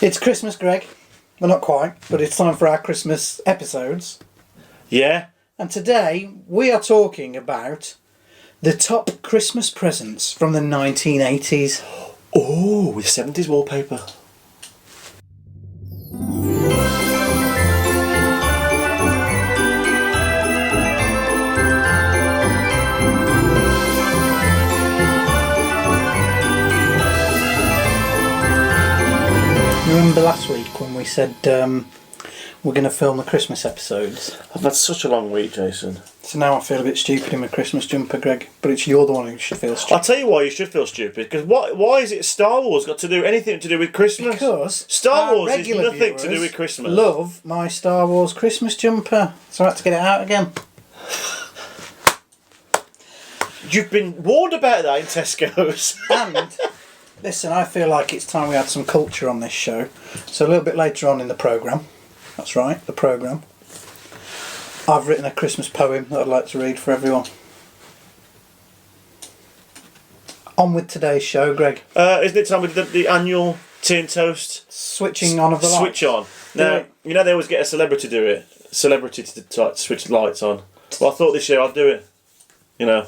It's Christmas, Greg. Well, not quite, but it's time for our Christmas episodes. Yeah. And today we are talking about the top Christmas presents from the 1980s. Oh, with 70s wallpaper. Remember last week when we said we're going to film the Christmas episodes? I've had such a long week, Jason. So now I feel a bit stupid in my Christmas jumper, Greg. But it's you're the one who should feel stupid. I'll tell you why you should feel stupid. Because why is it Star Wars got to do anything to do with Christmas? Because Star Wars is nothing to do with Christmas. Love my Star Wars Christmas jumper, so I had to get it out again. You've been warned about that in Tesco's. And listen, I feel like it's time we had some culture on this show. So a little bit later on in the programme, that's right, the programme, I've written a Christmas poem that I'd like to read for everyone. On with today's show, Greg. Isn't it time we did the annual tea and toast? Switching on of the lights. Switch on. Now, you know they always get a celebrity to do it. Celebrity to switch the lights on. Well, I thought this year I'd do it. You know.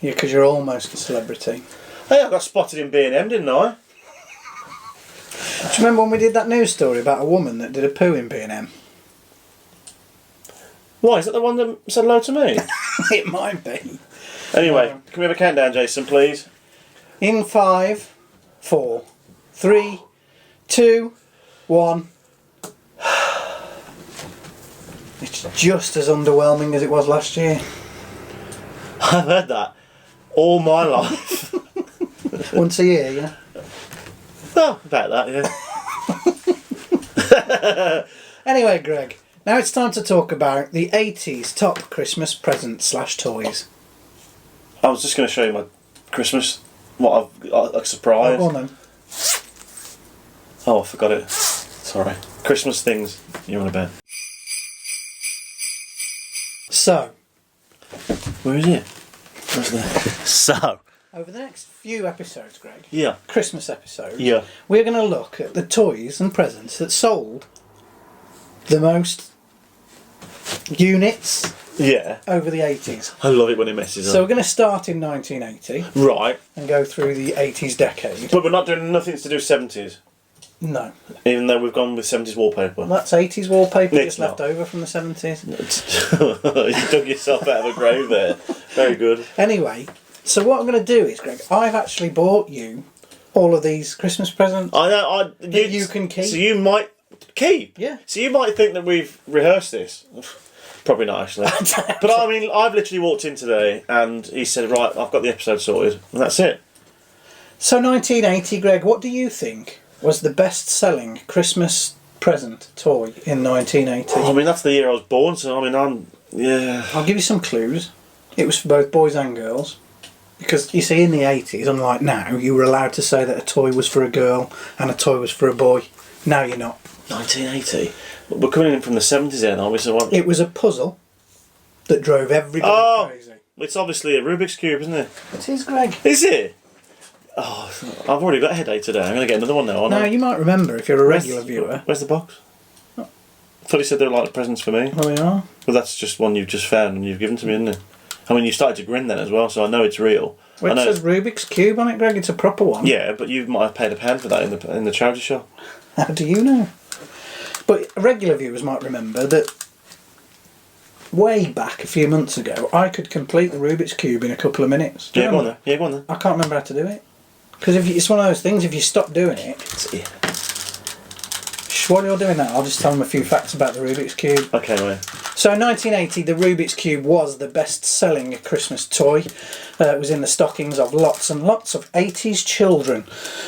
Yeah, because you're almost a celebrity. Hey, I got spotted in B&M, didn't I? Do you remember when we did that news story about a woman that did a poo in B&M? Why, is that the one that said hello to me? It might be. Anyway, can we have a countdown, Jason, please? In 5, 4, 3, 2, 1. It's just as underwhelming as it was last year. I've heard that all my life. Once a year, yeah. Well, about that, yeah. Anyway, Greg, now it's time to talk about the 80s top Christmas presents / toys. I was just going to show you my Christmas, what I've got, a surprise. Oh, go on then. Oh, I forgot it. Sorry. Christmas things you want to bet. So, where is it? Where's that? So, over the next few episodes, Greg, yeah, Christmas episodes, yeah, we're going to look at the toys and presents that sold the most units over the 80s. I love it when it messes up. So we're going to start in 1980. Right. And go through the 80s decade. But we're not doing nothing to do with 70s. No. Even though we've gone with 70s wallpaper. That's 80s wallpaper It's just left over from the 70s. You dug yourself out of a grave there. Very good. Anyway, so what I'm going to do is, Greg, I've actually bought you all of these Christmas presents that you can keep. So you might keep? Yeah. So you might think that we've rehearsed this. Probably not, actually. But I mean, I've literally walked in today and he said, right, I've got the episode sorted. And that's it. So 1980, Greg, what do you think was the best-selling Christmas present toy in 1980? I mean, that's the year I was born, so I mean, I'll give you some clues. It was for both boys and girls. Because, you see, in the 80s, unlike now, you were allowed to say that a toy was for a girl and a toy was for a boy. Now you're not. 1980? We're coming in from the 70s then, aren't we? So what? It was a puzzle that drove everybody crazy. It's obviously a Rubiks Cube, isn't it? It is, Greg. Is it? Oh, I've already got a headache today. I'm going to get another one now, aren't I? Now, you might remember if you're a regular viewer. Where's the box? I thought you said they were like presents for me. Oh, we are? Well, that's just one you've just found and you've given to me, isn't it? I mean, you started to grin then as well, so I know it's real. Well, it says Rubiks Cube on it, Greg. It's a proper one. Yeah, but you might have paid £1 for that in the charity shop. How do you know? But regular viewers might remember that way back a few months ago, I could complete the Rubiks Cube in a couple of minutes. Yeah, go on then. Yeah, go on then. I can't remember how to do it. Because it's one of those things, if you stop doing it... While you're doing that, I'll just tell them a few facts about the Rubiks Cube. Okay, mate. So in 1980, the Rubiks Cube was the best-selling Christmas toy. It was in the stockings of lots and lots of 80s children.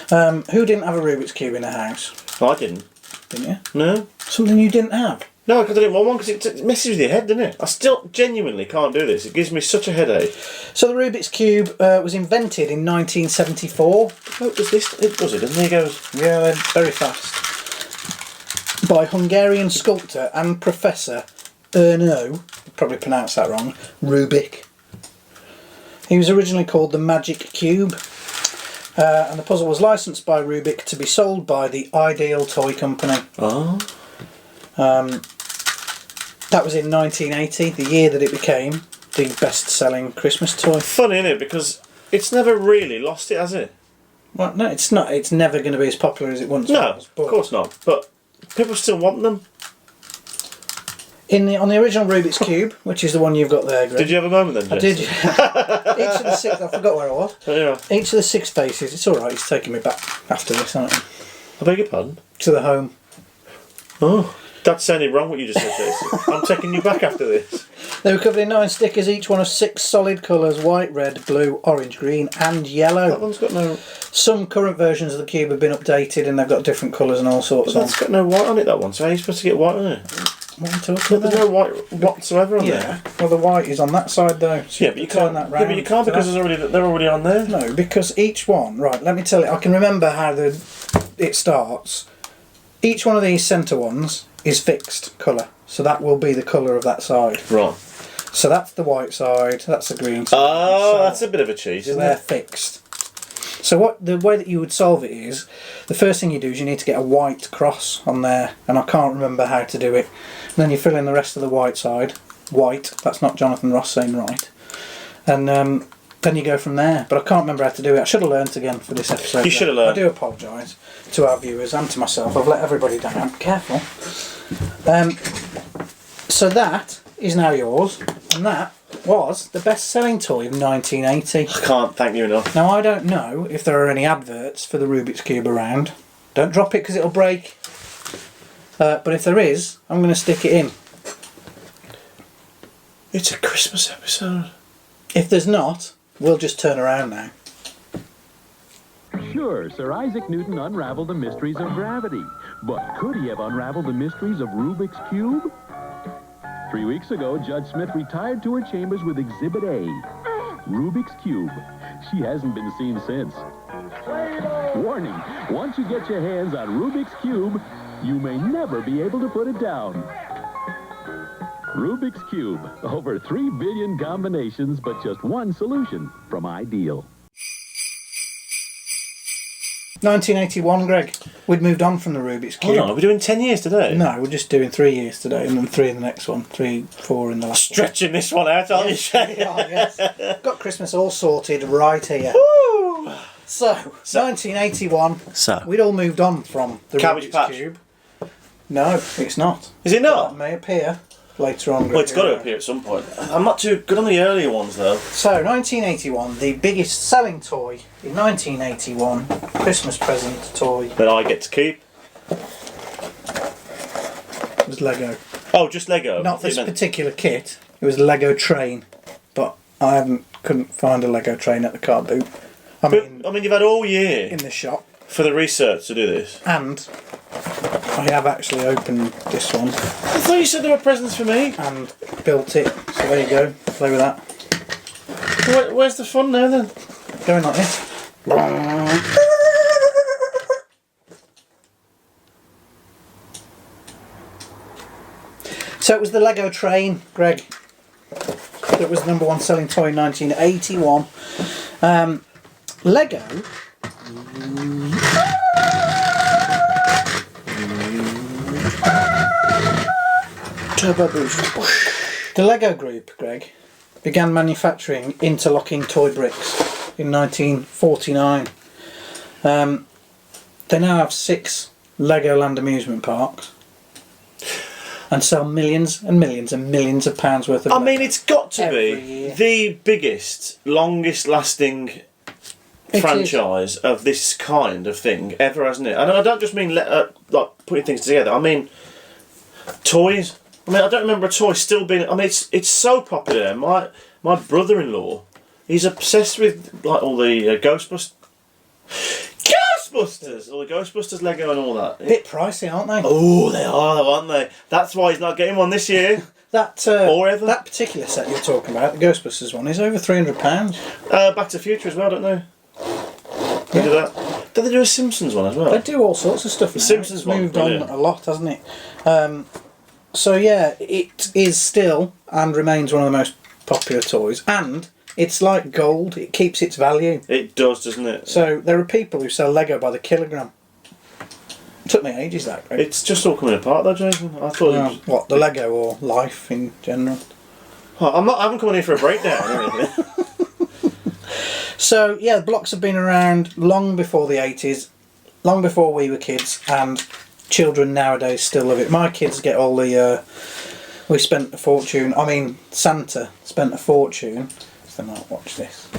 Who didn't have a Rubiks Cube in their house? I didn't. Didn't you? No. Something you didn't have? No, because I didn't want one, because it messes with your head, doesn't it? I still genuinely can't do this. It gives me such a headache. So the Rubiks Cube was invented in 1974. Oh, does this? It does it, doesn't it? It goes... Yeah, they're very fast. By Hungarian sculptor and professor Erno, probably pronounced that wrong, Rubik. He was originally called the Magic Cube. And the puzzle was licensed by Rubik to be sold by the Ideal Toy Company. Oh. That was in 1980, the year that it became the best-selling Christmas toy. Funny, isn't it? Because it's never really lost it, has it? Well, no, it's not. It's never going to be as popular as it once was. No, of course not. But people still want them. On the original Rubiks Cube, which is the one you've got there, Greg. Did you have a moment then, Jess? I did. Each of the 6... I forgot where I was. Yeah. Each of the 6 faces... It's alright, he's taking me back after this, aren't he? I beg your pardon? To the home. Oh, that sounded wrong what you just said, Jason. I'm taking you back after this. They were covered in 9 stickers, each one of 6 solid colours: white, red, blue, orange, green and yellow. That one's got no... Some current versions of the cube have been updated and they've got different colours and all sorts on. That's got no white on it, that one. So how are you supposed to get white on it? What are you talking about? There's no white whatsoever on there. Well, the white is on that side though. So Yeah, but you can't. that Yeah, but you can't because they're already on there. No, because each one. Right, let me tell you. I can remember how it starts. Each one of these centre ones is fixed colour, so that will be the colour of that side. Right. So that's the white side. That's the green side. Oh, so that's a bit of a cheat, isn't they're it? fixed. So the way that you would solve it is, the first thing you do is you need to get a white cross on there, and I can't remember how to do it. And then you fill in the rest of the white side. White, that's not Jonathan Ross saying right. And then you go from there. But I can't remember how to do it. I should have learnt again for this episode. You should have learned. I do apologise to our viewers and to myself. I've let everybody down. Careful. So that is now yours, and that was the best-selling toy of 1980. I can't thank you enough. Now, I don't know if there are any adverts for the Rubiks Cube around. Don't drop it because it'll break. But if there is, I'm going to stick it in. It's a Christmas episode. If there's not, we'll just turn around now. Sure, Sir Isaac Newton unraveled the mysteries of gravity. But could he have unraveled the mysteries of Rubik's Cube? 3 weeks ago, Judge Smith retired to her chambers with Exhibit A, Rubik's Cube. She hasn't been seen since. Warning, once you get your hands on Rubik's Cube, you may never be able to put it down. Rubik's Cube, over 3 billion combinations, but just one solution from Ideal. 1981, Greg. We'd moved on from the Rubik's Cube. Hold on, are we doing 10 years today? No, we're just doing 3 years today, and then 3 in the next one, 3, 4 in the last Stretching this one out, aren't you, Shane? yes. Got Christmas all sorted right here. Woo! So 1981, we'd all moved on from the Cabbage Rubik's Patch. Cube. No, it's not. Is it not? That may appear later on. Well, it's got to appear at some point. I'm not too good on the earlier ones, though. So 1981, the biggest selling toy in 1981, Christmas present toy, That I get to keep. was Lego. Oh, just Lego? Not this particular kit. It was a Lego train, but I couldn't find a Lego train at the car boot. I mean, you've had all year in the shop, for the research to do this. and I have actually opened this one I thought you said there were presents for me. and built it. So there you go. Play with that. Where's the fun now, then? Going like this. So it was the Lego train, Greg. That was the #1 selling toy in 1981. Lego. Turbo boost. The Lego Group, Greg, began manufacturing interlocking toy bricks in 1949. They now have 6 Legoland amusement parks and sell millions and millions and millions of pounds worth of I Lego mean, it's got to every be year. the biggest, longest lasting franchise of this kind of thing ever, hasn't it? And I don't just mean like putting things together. I mean toys. I mean, I don't remember a toy still being. I mean, it's so popular. My brother-in-law, he's obsessed with like all the Ghostbusters, all the Ghostbusters Lego and all that. Bit pricey, aren't they? Oh, they are, aren't they? That's why he's not getting one this year. That Or ever. that particular set you're talking about, the Ghostbusters one, is over £300. Back to the Future as well, don't they? They do that. Don't they do a Simpsons one as well? They do all sorts of stuff now. Simpsons It's one, moved on brilliant. a lot, hasn't it? So yeah, it is still and remains one of the most popular toys. And It's like gold. It keeps its value. It does, doesn't it? So there are people who sell Lego by the kilogram. It took me ages, that. Right? It's just all coming apart, though, Jason. I thought. Well, what, the Lego or life in general? Oh, I haven't come in here for a breakdown or anything. So yeah, blocks have been around long before the 80s, long before we were kids, and children nowadays still love it. My kids get all the. We spent a fortune. I mean, Santa spent a fortune. They might watch this.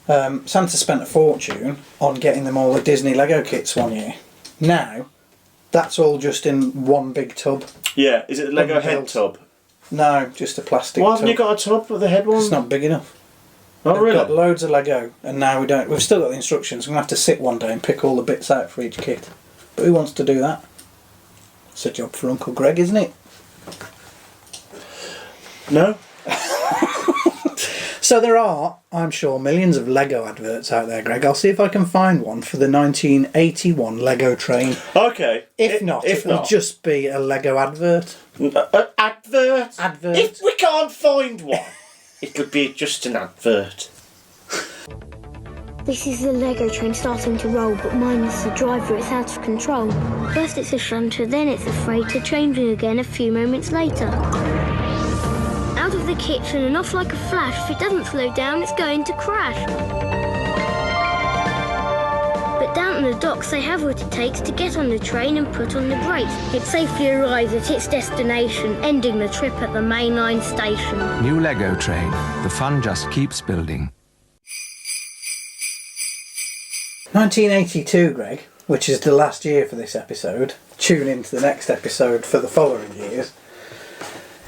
Santa spent a fortune on getting them all the Disney Lego kits one year. Now, that's all just in one big tub. Yeah, is it the Lego head tub? No, just a plastic Why tub. haven't you got a tub with the head one? It's not big enough. Oh, We've really? got loads of Lego, and now we don't. We've still got the instructions. We're going to have to sit one day and pick all the bits out for each kit. But who wants to do that? It's a job for Uncle Greg, isn't it? No. So there are, I'm sure, millions of Lego adverts out there, Greg. I'll see if I can find one for the 1981 Lego train. Okay. If not, it'll just be a Lego advert. Advert? Advert. If we can't find one, it'll be just an advert. This is the Lego train starting to roll, but minus the driver, it's out of control. First it's a shunter, then it's a freighter, changing again a few moments later. Out of the kitchen and off like a flash. If it doesn't slow down, it's going to crash. But down on the docks, they have what it takes to get on the train and put on the brakes. It safely arrives at its destination, ending the trip at the mainline station. New Lego train. The fun just keeps building. 1982, Greg, which is the last year for this episode. Tune in to the next episode for the following years.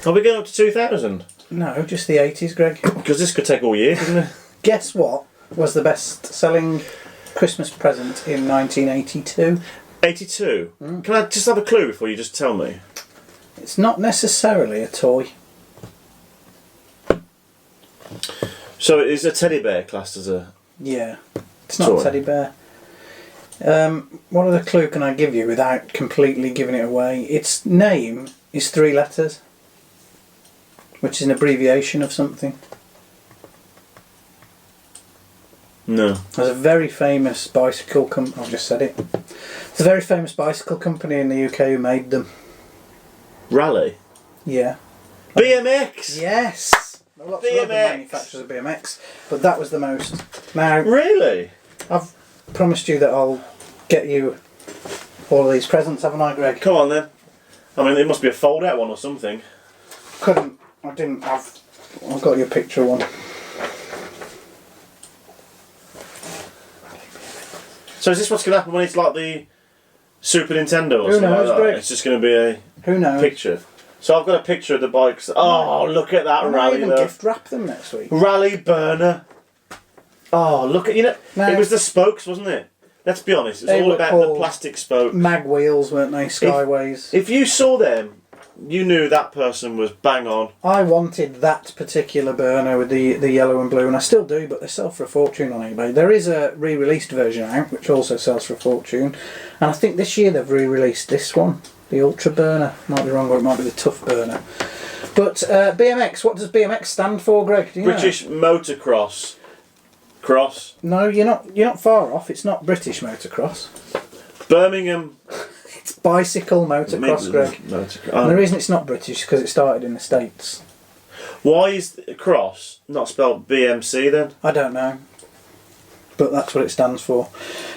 Are we going up to 2000? No, just the 80s, Greg. Because this could take all year, couldn't it? Guess what was the best-selling Christmas present in 1982? 82? Can I just have a clue before you just tell me? It's not necessarily a toy. So is a teddy bear classed as a... Yeah. It's not toy? a teddy bear. What other clue can I give you without completely giving it away? Its name is 3 letters, which is an abbreviation of something. No. There's a very famous bicycle company. I've just said it. There's a very famous bicycle company in the UK who made them. Rally? Yeah. BMX? Yes. There are lots of other manufacturers of BMX, but that was the most. Now, Really? I've promised you that I'll get you all of these presents, haven't I, Greg? Come on then. I mean, it must be a fold-out one or something. I didn't have. I've got you a picture of one. So is this what's going to happen when it's like the Super Nintendo or Who something knows, like that? Greg? It's just going to be a Who knows? picture. So I've got a picture of the bikes. Oh, look at that I might rally even though. gift wrap them next week. Rally burner. Oh, look at Now- it was the spokes, wasn't it? Let's be honest. It was They all were about the called plastic spoke. Mag wheels, weren't they? Skyways. If you saw them, you knew that person was bang on. I wanted that particular burner with the yellow and blue, and I still do, but they sell for a fortune on eBay. There is a re-released version out, which also sells for a fortune, and I think this year they've re-released this one, the Ultra Burner. Might be wrong, or it might be the Tough Burner. But BMX, what does BMX stand for, Greg? Do you British Motocross. Cross. know? No, you're not far off. It's not British motocross. Birmingham. It's bicycle motocross, Greg. Motocross. And the reason it's not British is because it started in the States. Why is cross not spelled BMC then? I don't know, but that's what it stands for.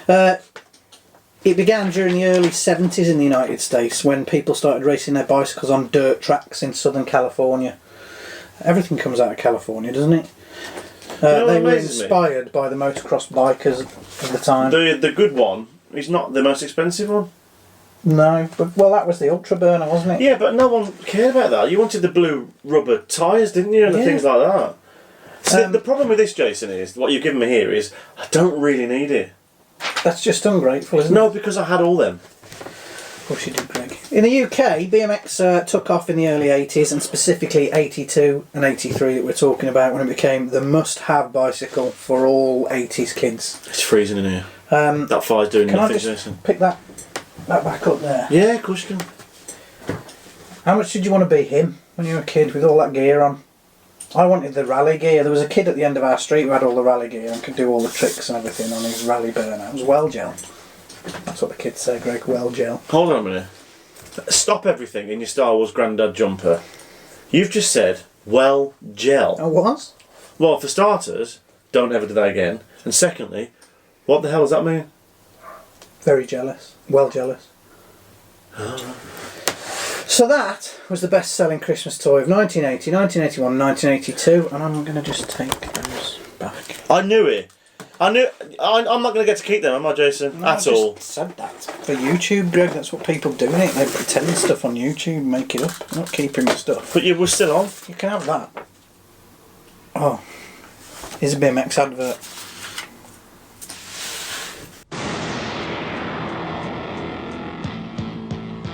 It began during the early 70s in the United States when people started racing their bicycles on dirt tracks in Southern California. Everything comes out of California, doesn't it? They were inspired by the motocross bikers of the time. The good one is not the most expensive one. No, but well, that was the Ultra Burner, wasn't it? Yeah, but no one cared about that. You wanted the blue rubber tyres, didn't you, and the Yeah. things like that. So the problem with this, Jason, is what you've given me here is I don't really need it. That's just ungrateful, isn't it? No, because I had all them. Of course you did, Greg. In the UK, BMX took off in the early 80s, and specifically 82 and 83 that we're talking about, when it became the must-have bicycle for all 80s kids. It's freezing in here. That fire's doing Can I nothing, just Jason. pick that back up there? Yeah, of course you can. How much did you want to be him when you were a kid with all that gear on? I wanted the rally gear. There was a kid at the end of our street who had all the rally gear and could do all the tricks and everything on his rally burner. It was well gel. That's what the kids say, Greg, well gel. Hold on a minute. Stop everything in your Star Wars Grandad jumper. You've just said, well gel. Oh, what? Well, for starters, don't ever do that again. And secondly, what the hell does that mean? Very jealous. Well jealous. So that was the best-selling Christmas toy of 1980, 1981, 1982, and I'm going to just take those back. I knew it. I'm not going to get to keep them, am I, Jason? No, At I all. just said that. For YouTube, Greg, that's what people do, innit? They pretend stuff on YouTube, make it up. They're not keeping the stuff. But you were still on. You can have that. Oh. Here's a BMX advert.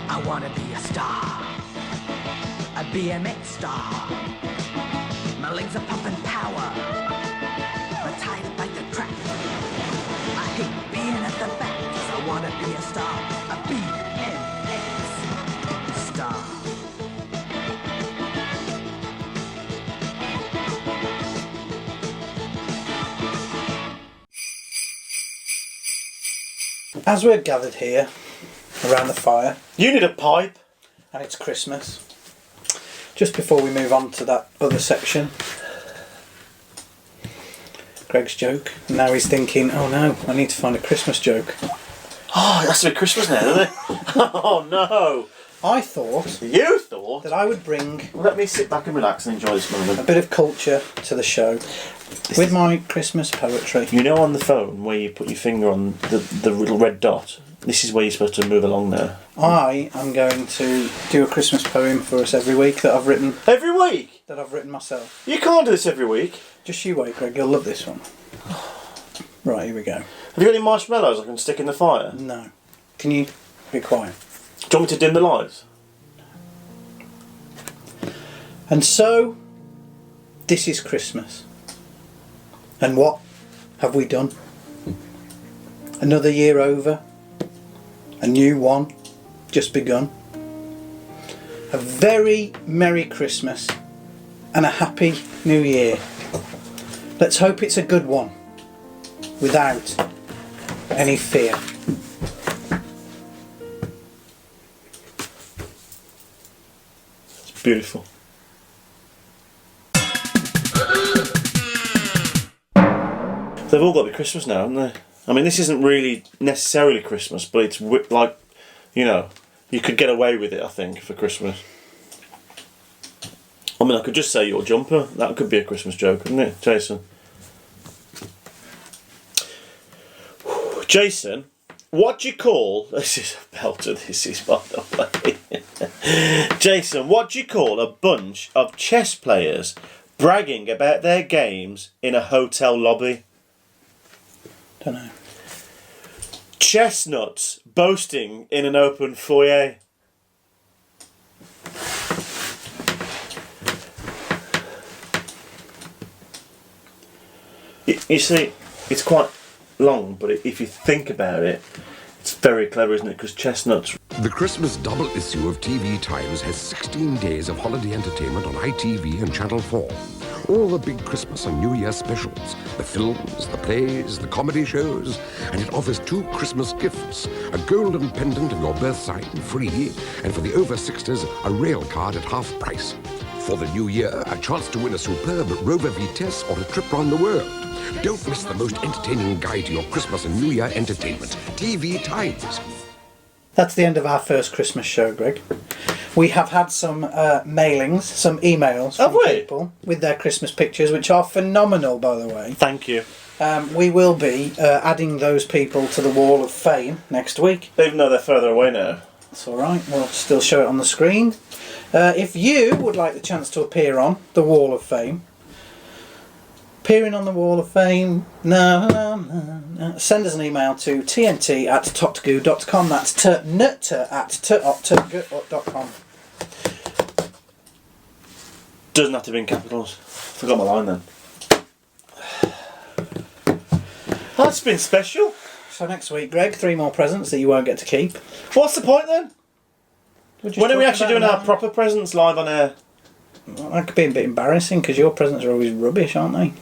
I want to be a star, a BMX star. My legs are pumping power, my tires bite the track. I hate being at the back, 'cause I want to be a star, a BMX star. As we're gathered here around the fire, You need a pipe. and it's Christmas, just before we move on to that other section, Greg's joke, and now he's thinking, oh no, I need to find a Christmas joke. Oh, it has to be Christmas now, doesn't it? Oh no. I thought You thought? that I would bring Let me sit back and relax and enjoy this a moment. bit of culture to the show with my Christmas poetry. You know on the phone where you put your finger on the little red dot? This is where you're supposed to move along now. I am going to do a Christmas poem for us every week that I've written Every week? myself. You can't do this every week. Just you wait, Greg, you'll love this one. Right, here we go. Have you got any marshmallows I can stick in the fire? No. Can you be quiet? Do you want me to dim the lights? And so, this is Christmas. And what have we done? Another year over. A new one just begun. A very Merry Christmas and a Happy New Year. Let's hope it's a good one, without any fear. It's beautiful. They've all got to be Christmas now, haven't they? I mean, this isn't really necessarily Christmas, but it's like, you know, you could get away with it, I think, for Christmas. I mean, I could just say your jumper. That could be a Christmas joke, couldn't it, Jason? Jason, what do you call... This is a belter, this is, by the way. Jason, what do you call a bunch of chess players bragging about their games in a hotel lobby? Don't know. Chestnuts boasting in an open foyer. You see, it's quite long, but if you think about it, it's very clever, isn't it? Because chestnuts... The Christmas double issue of TV Times has 16 days of holiday entertainment on ITV and Channel 4. All the big Christmas and New Year specials, the films, the plays, the comedy shows, and it offers 2 Christmas gifts, a golden pendant of your birth sign free, and for the over 60s, a rail card at half price. For the new year, a chance to win a superb Rover Vitesse or a trip round the world. Don't miss the most entertaining guide to your Christmas and New Year entertainment. TV Times. That's the end of our first Christmas show, Greg. We have had some mailings, some emails from people with their Christmas pictures, which are phenomenal, by the way. Thank you. We will be adding those people to the Wall of Fame next week. Even though they're further away now. That's all right. We'll still show it on the screen. If you would like the chance to appear on the Wall of Fame, appearing on the Wall of Fame, send us an email to tnt@totgoo.com. That's tnut@totgoo.com. Doesn't have to be in capitals. Forgot my line then. Oh, it's been special. So next week, Greg, 3 more presents that you won't get to keep. What's the point then? When are we actually doing our proper presents live on air? That could be a bit embarrassing because your presents are always rubbish, aren't they?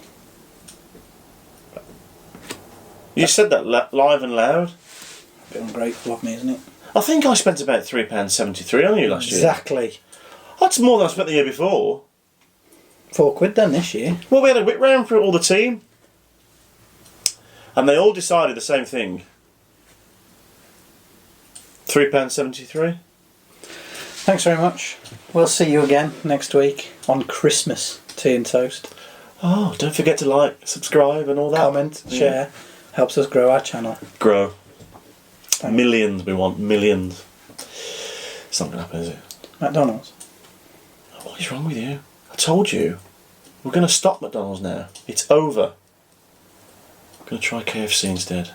You said that live and loud. A bit ungrateful of me, isn't it? I think I spent about £3.73 on you last year. Exactly. That's more than I spent the year before. £4 then this year. Well, we had a whip round for all the team. And they all decided the same thing. £3.73. Thanks very much. We'll see you again next week on Christmas Tea and Toast. Oh, don't forget to like, subscribe and all that. Comment, share. Helps us grow our channel. Grow. Thanks. Millions we want, millions. It's not going to happen, is it? McDonald's. What is wrong with you? I told you. We're going to stop McDonald's now. It's over. I'm going to try KFC instead.